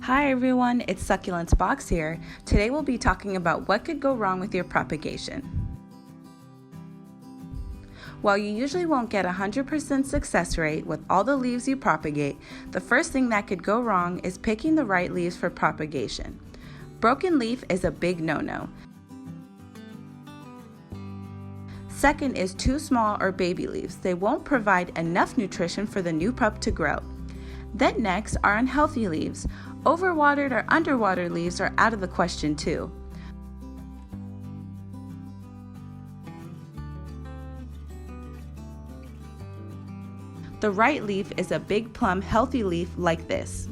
Hi everyone, it's Succulents Box here. Today we'll be talking about what could go wrong with your propagation. While you usually won't get a 100% success rate with all the leaves you propagate, the first thing that could go wrong is picking the right leaves for propagation. Broken leaf is a big no-no. Second is too small or baby leaves. They won't provide enough nutrition for the new pup to grow. Then next are unhealthy leaves. Overwatered or underwatered leaves are out of the question too. The right leaf is a big plump healthy leaf like this.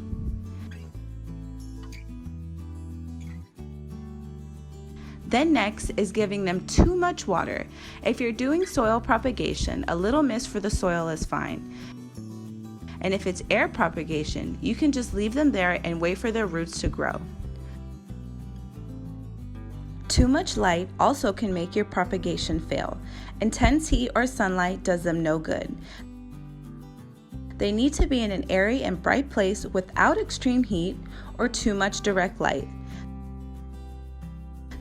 Then next is giving them too much water. If you're doing soil propagation, a little mist for the soil is fine. And if it's air propagation, you can just leave them there and wait for their roots to grow. Too much light also can make your propagation fail. Intense heat or sunlight does them no good. They need to be in an airy and bright place without extreme heat or too much direct light.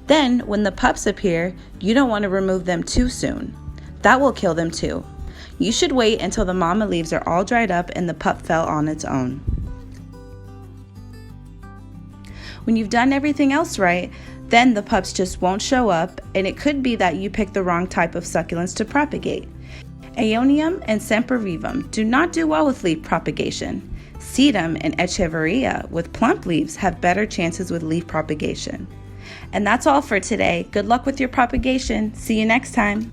Then, when the pups appear, you don't want to remove them too soon. That will kill them too. You should wait until the mama leaves are all dried up and the pup fell on its own. When you've done everything else right, then the pups just won't show up, and it could be that you picked the wrong type of succulents to propagate. Aeonium and sempervivum do not do well with leaf propagation. Sedum and echeveria with plump leaves have better chances with leaf propagation. And that's all for today. Good luck with your propagation. See you next time.